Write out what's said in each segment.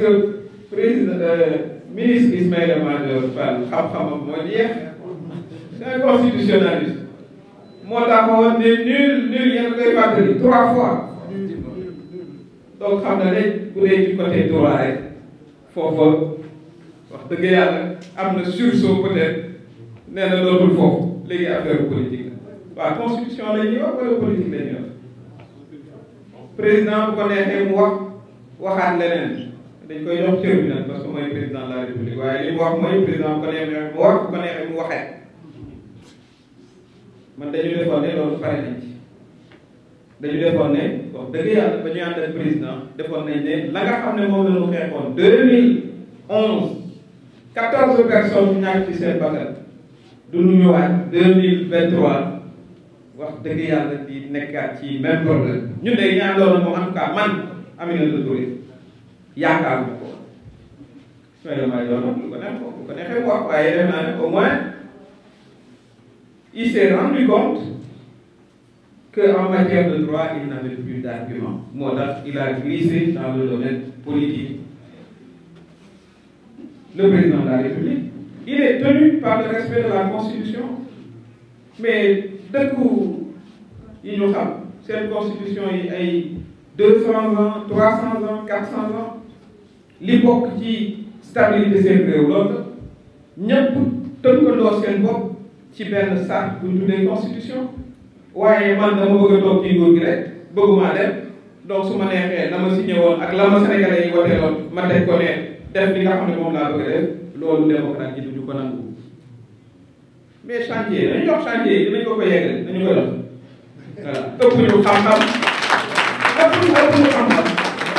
que président ministre Ismaïla Madior Fall xam-xamam moo jeex c'est un constitutionnaliste moo taxoon ne nul yéen koy fàttali 3 fois donc xam na ne bu dee ci côté droit rek foofa wax dëgg yàlla am na sursaut peut-être nee na loolu foofu léegi affaire politique la waaw constitution la ñuy wax wala politique la ñuy wax président bu ko neexee mu waxaat leneen dañ koy jox cër bi nag parce que mooy président de la république waaye li mu wax mooy président bu ko neexee mu wax bu ko neexee mu waxee man dañu defoon ne loolu pare nañ ci dañu defoon ne wax dëgg yàlla ba ñu ànd ak président defoon nañ ne la nga xam ne moom la ñu xeexoon 2011 14 personnes ñàkk ci seen bakkan du ñu ñëwaat 2023 wax dëgg yàlla di nekkaat ci même problème ñun de ñaan loolu moom en tout cas man Aminata Touré yaakaar na ko Ismaïla Madior nag lu ko neexee mu wax waaye def naa ne au moins il s'est rendu compte que en matière de droit il n'avait plus d'argument moo tax il a glissé dans le domaine politique. Le président de la République il est tenu par le respect de la Constitution mais dëkku yi ñu xam seen constitution yi ay 200 ans 300 ans 400 ans li bokk ci stabilité seen réew loolu ñëpp tënkandoo seen bopp ci benn sac bu ñu tuddee constitution waaye man dama bëgg a toog ci nguur gi rek bëgguma dem donc su ma neexee na ma signé woon ak la ma sénégalais yi woteeloon ma teg ko ne def li nga xam ne moom laa bëgg a def loolu démocrate yi duñu ko nangu mais chantier dañu jox chantier yi dinañ ko yeggale dañu koy dox voilà ëpp ñu xam-xam ëpp ñu xam-xam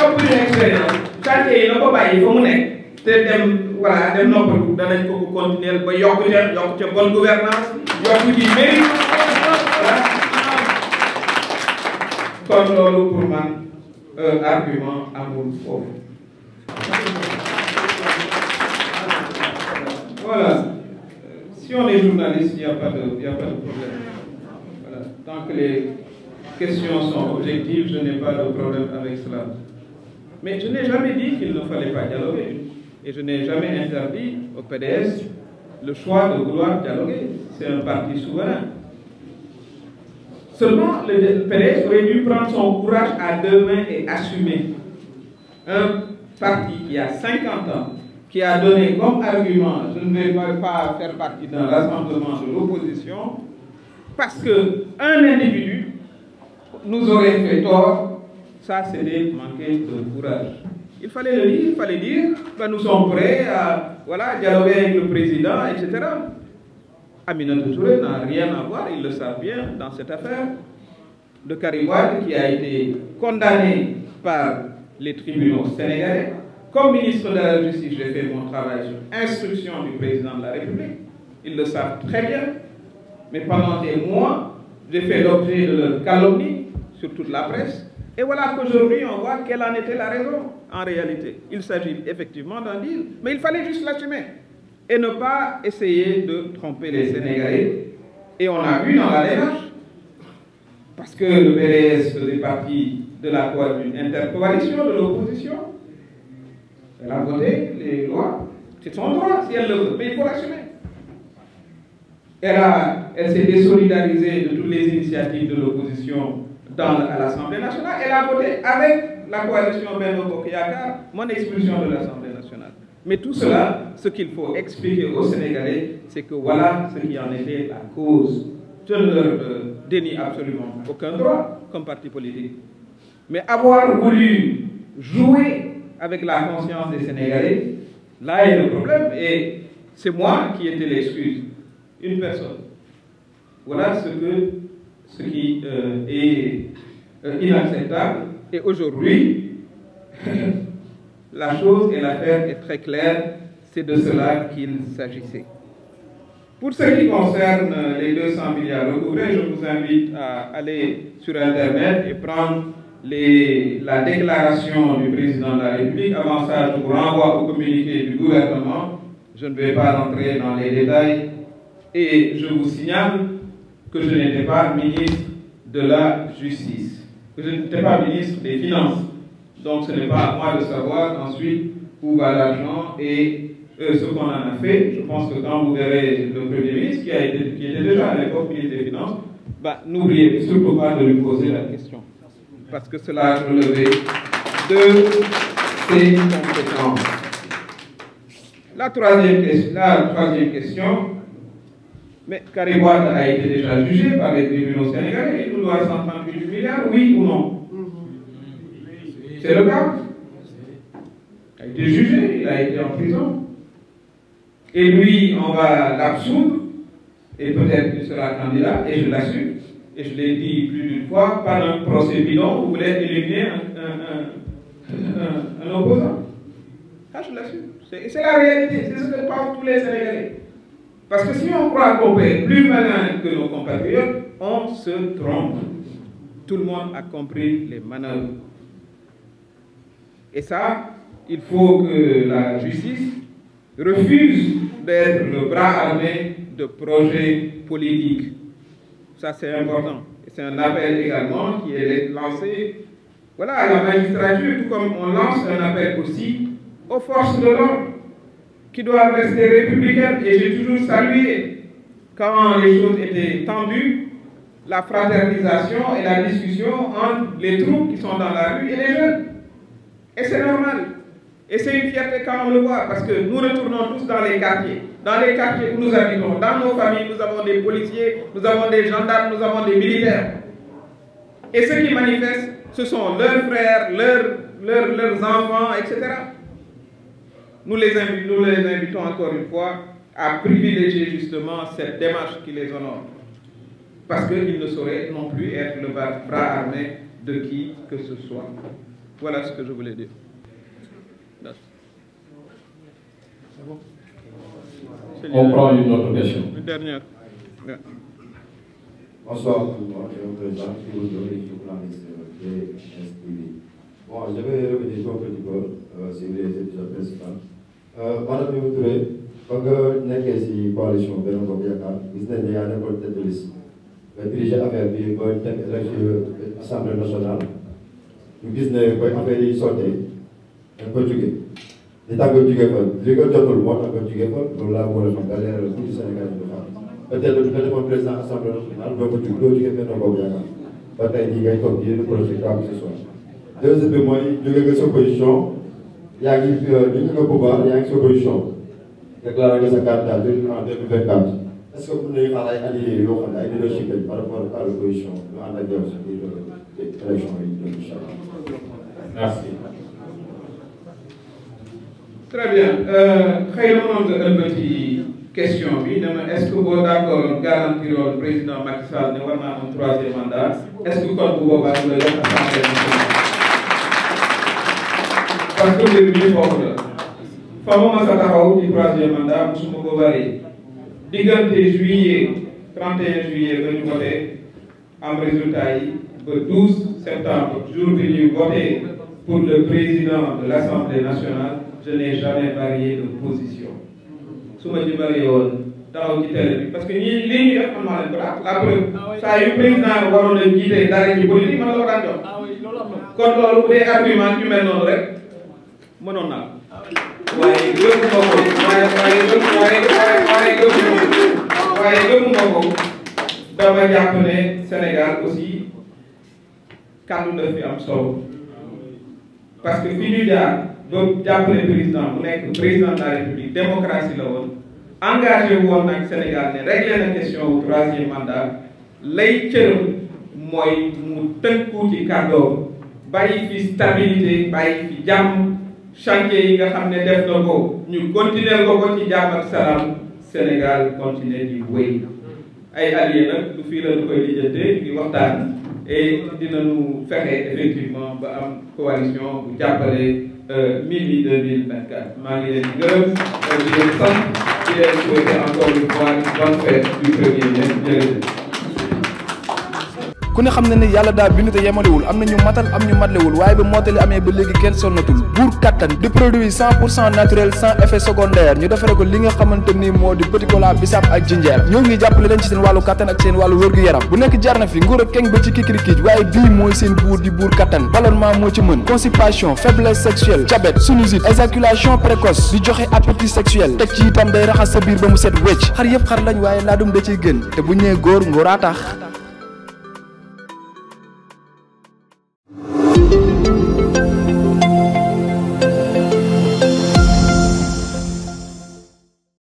ëpp ñu expérience chantier yi na ko bàyyi fa mu nekk te dem voilà dem noppalu danañ ko continuer ba yokk ca bonne gouvernance yokk ci mérite voilà kon loolu pour man argument amul foofu voilà si on est journaliste il y a pas de problème voilà tant que les questions sont objectives je n'ai pas de problème avec cela mais je n'ai jamais dit qu'il ne fallait pas dialoguer et je n'ai jamais interdit au PDS le choix de vouloir dialoguer c'est un parti souverain seulement le PDS aurait dû prendre son courage à 2 mains et assumer un parti qui a 50 ans qui a donné comme argument je ne vais pas faire partie d'un rassemblement de l'opposition parce que un individu nous aurait fait tort, ça c'était manquer de courage. Il fallait le dire, il fallait dire ben, nous sommes prêts à voilà, dialoguer avec le président, etc. Aminata Touré n'a rien à voir, ils le savent bien, dans cette affaire de Karim Wade qui a été condamné par les tribunaux sénégalais. Comme ministre de la Justice, j'ai fait mon travail sur instruction du président de la République. Ils le savent très bien. Mais pendant des mois, j'ai fait l'objet de leur calomnie sur toute la presse. Et voilà qu'aujourd'hui, on voit quelle en était la raison. En réalité, il s'agit effectivement d'un deal. Mais il fallait juste l'assumer. Et ne pas essayer de tromper les Sénégalais. Et on a vu dans la démarche, parce que le PDS faisait partie de la intercoalition de l'opposition, elle a voté les lois, c'est son droit si elle le veut, mais il faut l'assumer. Elle s'est désolidarisée de toutes les initiatives de l'opposition à l'Assemblée nationale. Elle a voté avec la coalition Benno Bokk Yakaar mon expulsion de l'Assemblée nationale. Mais tout cela, ce qu'il faut expliquer aux Sénégalais, c'est que voilà ce qui en était la cause. Je ne leur dénie absolument aucun droit comme parti politique. Mais avoir voulu jouer avec la conscience des Sénégalais, là est le problème. Et c'est moi qui étais l'excuse. Une personne. Voilà ce qui est inacceptable. Et aujourd'hui, la chose et l'affaire est très claire. C'est de cela qu'il s'agissait. Pour ce qui concerne les 200 milliards recouvrés, je vous invite à aller sur Internet et prendre la déclaration du président de la République. Avant ça, je vous renvoie au communiqué du gouvernement. Je ne vais pas rentrer dans les détails. Et je vous signale que je n'étais pas ministre de la Justice, que je n'étais pas ministre des Finances. Donc ce n'est pas à moi de savoir ensuite où va l'argent et ce qu'on en a fait. Je pense que quand vous verrez le Premier ministre, qui était déjà à l'époque ministre des Finances, n'oubliez surtout pas de lui poser la question. Parce que cela relevait de ses compétences. La troisième question, mais Karim Wade a été déjà jugé par les tribunaux sénégalais. Il nous doit 138 milliards, oui ou non? C'est le cas. Il a été jugé, il a été en prison. Et lui, on va l'absoudre, et peut-être qu'il sera candidat, et je l'assume. Et je l'ai dit plus d'une fois, par un procès bidon, vous voulez éliminer un opposant. Ça, je l'assume. C'est la réalité, c'est ce que pensent tous les Sénégalais. Parce que si on croit qu'on peut être plus malin que nos compatriotes, on se trompe. Tout le monde a compris les manœuvres. Et ça, il faut que la justice refuse d'être le bras armé de projets politiques. Ça, c'est important. Et c'est un appel également qui est lancé à la magistrature, tout comme on lance un appel aussi aux forces de l'ordre, qui doivent rester républicaines. Et j'ai toujours salué, quand les choses étaient tendues, la fraternisation et la discussion entre les troupes qui sont dans la rue et les jeunes. Et c'est normal. Et c'est une fierté quand on le voit, parce que nous retournons tous dans les quartiers où nous habitons. Dans nos familles, nous avons des policiers, nous avons des gendarmes, nous avons des militaires. Et ceux qui manifestent, ce sont leurs frères, leurs enfants, etc. Nous les invitons encore une fois à privilégier justement cette démarche qui les honore. Parce qu'ils ne sauraient non plus être le bras armé de qui que ce soit. Voilà ce que je voulais dire. On prend une autre question. Une dernière. Bonsoir tout le monde, je me présente, je vous donne le journaliste de STV. Bon, je vais revenir un petit peu sur les épisodes principaux. Madame Mimi Touré, quand vous êtes ici, coalition Benno Bokk Yaakaar, gis nañ ne yaa nekkoon tête de liste. nga dirigé affaire bi ba dem élection assemblée nationale. ñu gis ne ba affaire yi sottee dañ ko jóge. li tax nga jóge fa li nga jotul moo tax nga jóge fa loolu laa mën a xam nga leeral tuuti Sénégal yi du xam. peut-être du nga defoon président assemblée nationale doo ko jóge Benno Bokk Yaakaar ba tey jii ngay toog di projet quoi que ce soit. deuxième bi mooy jóge nga sa position yaa ngi jóge nga pouvoir yaa ngi sa position déclaré nga sa candidature en 2024. est-ce que mën nañu xaar ay alliés yoo xam ne ay leadership lañ par rapport à l'opposition ñu ànd ak yow si biir élection yi ñu incha allah. Merci. Très bien. xëy na mënoon nga ëlbati question bi dama est-ce que boo d'accord garantiroon président Macky Sall ne war naa am troisième mandat est-ce que kon bu boobaa du la jox assemblée nationale parce que mbir mi foofu la fa ma mas a taxaw ci troisième mandat musuma ko bari diggante juillet 31 juillet ba ñu voté am résultat yi ba 12 septembre jour bi ñuy voté pour le président de l'Assemblée nationale je n'ai jamais varié de position su ma ci varié woon taxaw ci télé bi parce que ñii lii ñu def man maa leen ko daal la preuve saa yu président waroon a jiite dara ci politique man la ko daan jox kon loolu bu dee argument yu mel noonu rek mënoon naa waaye gëmuma ko waaye gëmuma ko dama jàpp ne Sénégal aussi kàddu daf fi am solo parce que fi ñu jaar ba jàppale président mu nekk président de la République démocratie la woon engagé woon nag Sénégal ne réglé na question wu troisième mandat lay cëram mooy mu tënku ci kàddoom bàyyi fi stabilité bàyyi fi jàmm chantier yi nga xam ne def na ko ñu continuer ko ci jàmm ak salaam Sénégal continuer di wéy ay alliés nag du fii la ñu koy lijjatee di waxtaan et dinañu fexe effectivement ba am coalition bu jàppale Mimi 2024 maa ngi leen di gërëm di leen sant di leen souhaiter encore une fois une bonne fête du 1er mai jërëjëf ku ne xam ne ni yàlla daal bindu te yemalewul am na ñu matal am ñu matlewul waaye ba mottali amee ba léegi kenn sonnatul buur kattan di produit 100% naturel sans effet secondaire ñu defare ko li nga xamante ni moo di petit cola bisaab ak jinjeer ñoo ngi jàppale leen ci seen wàllu kattan ak seen wàllu wërgu-yaram bu nekk jar na fi nguur ak keng ba ci kikirikiij waaye bii mooy seen buur di buur kattan ballonnement moo ci mën constipation faiblesse sexuelle diabète sinusite éjaculation précoce di joxe appétit sexuel teg ci itam day raxas sa biir ba mu set wecc xar yëpp xar lañ waaye laadum da ciy gën te bu ñëwee góor ngóoraa tax